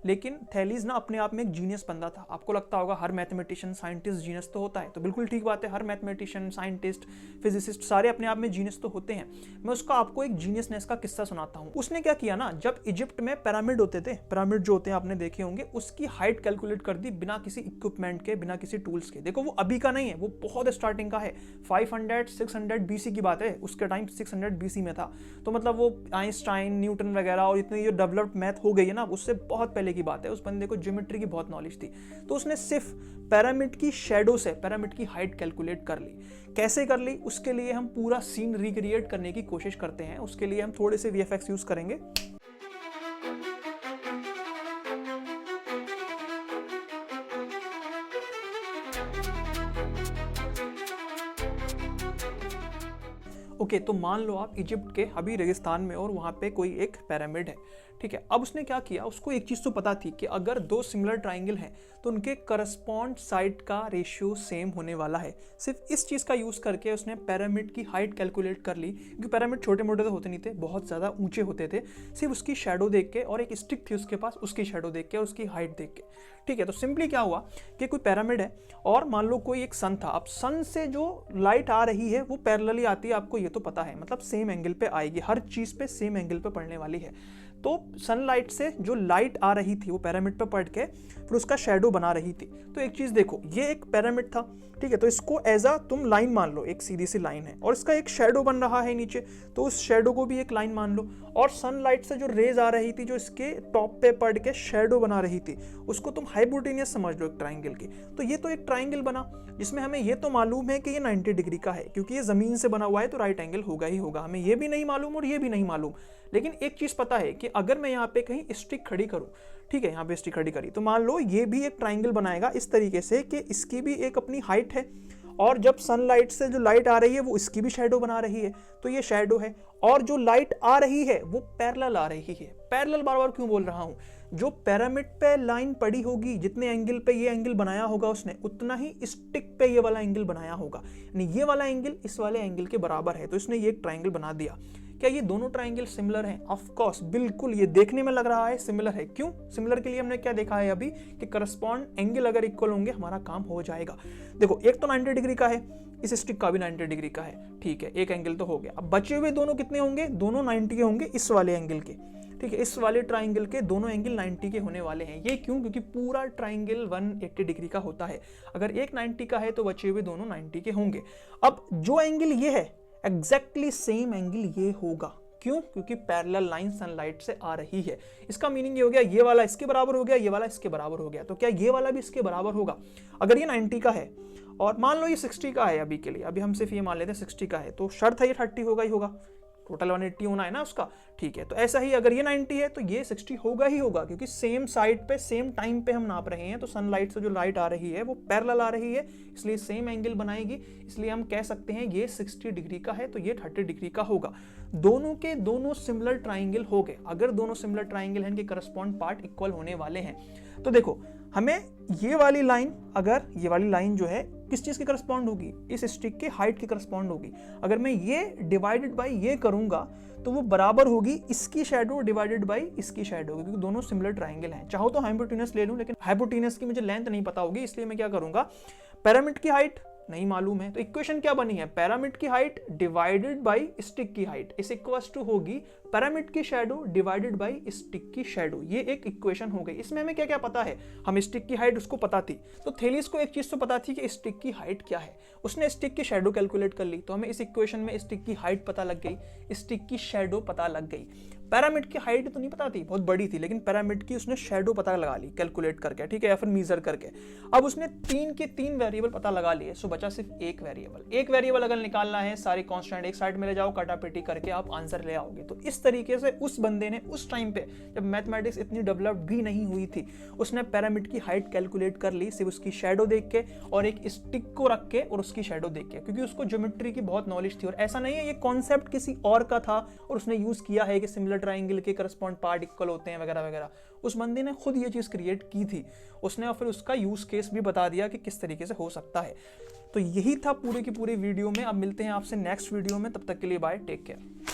लेकिन थैलीज ना अपने आप में एक जीनियस बंदा था। आपको लगता होगा हर मैथमेटिशियन साइंटिस्ट जीनियस तो होता है, तो बिल्कुल ठीक बात है, हर मैथमेटिशियन साइंटिस्ट फिजिसिस्ट सारे अपने आप में जीनियस तो होते हैं। मैं उसका आपको एक जीनियसनेस का किस्सा सुनाता हूँ। उसने क्या किया ना, जब इजिप्ट में पिरामिड होते थे, पिरामिड जो होते हैं आपने देखे होंगे, उसकी हाइट कैलकुलेट कर दी बिना किसी इक्विपमेंट के, बिना किसी टूल्स के। देखो वो अभी का नहीं है, वो बहुत स्टार्टिंग का है, 500-600 बीसी की बात है, उसके टाइम 600 बीसी में था। तो मतलब वो आइंस्टाइन न्यूटन वगैरह और इतनी जो डेवलप्ड मैथ हो गई है ना, उससे बहुत पहले की बात है। उस बंदे को ज्योमेट्री की बहुत नॉलेज थी। तो उसने सिर्फ पिरामिड की शेडो से पिरामिड की हाइट कैलकुलेट कर ली। कैसे कर ली, उसके लिए हम पूरा सीन रिक्रिएट करने की कोशिश करते हैं। उसके लिए हम थोड़े से वीएफएक्स यूज करेंगे। ओके, तो मान लो आप इजिप्ट के अभी रेगिस्तान में और वहाँ पे कोई एक पिरामिड है, ठीक है। अब उसने क्या किया, उसको एक चीज़ तो पता थी कि अगर दो सिमिलर ट्राइंगल हैं तो उनके करस्पॉन्ड साइड का रेशियो सेम होने वाला है। सिर्फ इस चीज़ का यूज़ करके उसने पिरामिड की हाइट कैलकुलेट कर ली, क्योंकि पिरामिड छोटे मोटे तो होते नहीं थे, बहुत ज़्यादा ऊंचे होते थे। सिर्फ उसकी शेडो देख के, और एक स्टिक थी उसके पास, उसकी शेडो देख के और उसकी हाइट देख के, ठीक है। तो सिंपली क्या हुआ कि कोई पिरामिड है और मान लो कोई एक सन था। अब सन से जो लाइट आ रही है वो पैरेलली आती है, आपको ये तो पता है, मतलब सेम एंगल पे आएगी, हर चीज पे सेम एंगल पे पड़ने वाली है। तो सनलाइट से जो लाइट आ रही थी वो पिरामिड पे पड़ के फिर उसका शेडो बना रही थी। तो एक चीज देखो, ये एक पिरामिड था, ठीक है। तो इसको एज अ तुम लाइन मान लो, एक सीधी सी लाइन है और इसका एक शेडो बन रहा है नीचे, तो उस शेडो को भी एक लाइन मान लो। और सनलाइट से जो रेज आ रही थी, जो इसके टॉप पे पड़ के शेडो बना रही थी, उसको तुम हाइपोटेनियस समझ लो एक ट्राइंगल की। तो ये तो एक ट्राइंगल बना जिसमें हमें ये तो मालूम है कि ये 90 डिग्री का है, क्योंकि ये जमीन से बना हुआ है तो राइट एंगल होगा ही होगा। हमें ये भी नहीं मालूम और ये भी नहीं मालूम, लेकिन एक चीज पता है कि अगर मैं यहाँ पे कहीं स्टिक खड़ी करूँ, ठीक है, यहाँ पे स्टिक खड़ी करी, तो मान लो ये भी एक ट्राइंगल बनाएगा इस तरीके से कि इसकी भी एक अपनी हाइट है, और जब सनलाइट से जो लाइट आ रही है वो इसकी भी शेडो बना रही है, तो ये शेडो है। और जो लाइट आ रही है वो पैरेलल आ रही है। पैरेलल बार बार क्यों बोल रहा हूं, जो पिरामिड पे लाइन पड़ी होगी, जितने एंगल पे ये एंगल बनाया होगा उसने, उतना ही स्टिक पे ये वाला एंगल बनाया होगा, यानी ये वाला एंगल इस वाले एंगल के बराबर है। तो इसने ये एक ट्राइंगल बना दिया। क्या ये दोनों ट्राइंगल सिमिलर हैं? ऑफ कोर्स, बिल्कुल, ये देखने में लग रहा है सिमिलर है। क्यों सिमिलर के लिए हमने क्या देखा है अभी, कि करस्पॉन्ड एंगल अगर इक्वल होंगे हमारा काम हो जाएगा। देखो, एक तो 90 डिग्री का है, इस स्टिक का भी 90 डिग्री का है, ठीक है, एक एंगल तो हो गया। अब बचे हुए दोनों कितने होंगे, दोनों 90 के होंगे इस वाले एंगल के, ठीक है। इस वाले ट्राइंगल के दोनों एंगल 90 के होने वाले हैं। ये क्यों, क्योंकि पूरा ट्राइंगल 180 डिग्री का होता है। अगर एक 90 का है तो बचे हुए दोनों 90 के होंगे। अब जो एंगल ये है, एग्जैक्टली सेम एंगल ये होगा। क्यों, क्योंकि पैरेलल लाइन सनलाइट से आ रही है। इसका मीनिंग ये हो गया, ये वाला इसके बराबर हो गया, ये वाला इसके बराबर हो गया। तो क्या ये वाला भी इसके बराबर होगा? अगर ये 90 का है और मान लो ये 60 का है, अभी के लिए, अभी हम सिर्फ ये मान लेते हैं 60 का है, तो शर्त है ये 30 होगा ही होगा, टोटल 180 होना है ना उसका, ठीक है। तो ऐसा ही अगर ये 90 है तो ये 60 होगा ही होगा, क्योंकि सेम साइड पे सेम टाइम पे हम नाप रहे हैं। तो सनलाइट से जो लाइट आ रही है वो पैरेलल आ रही है, इसलिए सेम एंगल बनाएगी। इसलिए हम कह सकते हैं ये 60 डिग्री का है तो ये 30 डिग्री का होगा। दोनों के दोनों सिमिलर ट्राइंगल हो गए। अगर दोनों सिमिलर ट्राइंगल हैं, इनके करस्पॉन्ड पार्ट इक्वल होने वाले हैं, तो देखो हमें ये वाली लाइन, अगर ये वाली लाइन जो है किस चीज के करस्पॉन्ड होगी, इस स्टिक के हाइट के करस्पॉन्ड होगी। अगर मैं ये डिवाइडेड बाय ये करूंगा तो वो बराबर होगी इसकी शेडो डिवाइडेड बाय इसकी शेडो, क्योंकि दोनों सिमिलर ट्राइंगल हैं। चाहो तो हाइपोटेनस ले लूं, लेकिन हाइपोटेनस की मुझे लेंथ नहीं पता होगी, इसलिए मैं क्या करूंगा, पिरामिड की हाइट नहीं मालूम है, तो इक्वेशन क्या बनी है, पिरामिड की हाइट डिवाइडेड बाय स्टिक की हाइट इज इक्वल्स टू होगी पिरामिड की शेडो डिवाइडेड बाय स्टिक की शेडो। ये एक इक्वेशन हो गई। इसमें हमें क्या क्या पता है, हम स्टिक की हाइट उसको पता थी, तो थेलीस को एक चीज तो पता थी कि स्टिक की हाइट क्या है, उसने स्टिक की शेडो कैलकुलेट कर ली, तो हमें इस इक्वेशन में स्टिक की हाइट पता लग गई, स्टिक की शेडो पता लग गई। पिरामिड की हाइट तो नहीं पता थी, बहुत बड़ी थी, लेकिन पिरामिड की उसने शेडो पता लगा ली कैलकुलेट करके, ठीक है, या फिर मीजर करके। अब उसने 3 के 3 वेरिएबल पता लगा लिए, सो बचा सिर्फ एक वेरिएबल। एक वेरिएबल अगर निकालना है, सारे कांस्टेंट एक साइड में ले जाओ, काटापीटी करके आप आंसर ले आओगे। तो इस तरीके से उस बंदे ने उस टाइम पे, जब मैथमेटिक्स इतनी डेवलप्ड भी नहीं हुई थी, उसने पिरामिड की हाइट कैलकुलेट कर ली सिर्फ उसकी शेडो देख के और एक स्टिक को रख के और उसकी शेडो देख के, क्योंकि उसको ज्योमेट्री की बहुत नॉलेज थी। और ऐसा नहीं है ये कॉन्सेप्ट किसी और का था और उसने यूज किया है कि सिमिलर ट्राइंगल के करस्पॉन्ड पार्ट इक्वल होते हैं वगैरह वगैरह। उस बंदे ने खुद ये चीज क्रिएट की थी उसने, और फिर उसका यूज केस भी बता दिया कि किस तरीके से हो सकता है। तो यही था पूरे की पूरे वीडियो में। अब मिलते हैं आपसे नेक्स्ट वीडियो में, तब तक के लिए बाय, टेक केयर।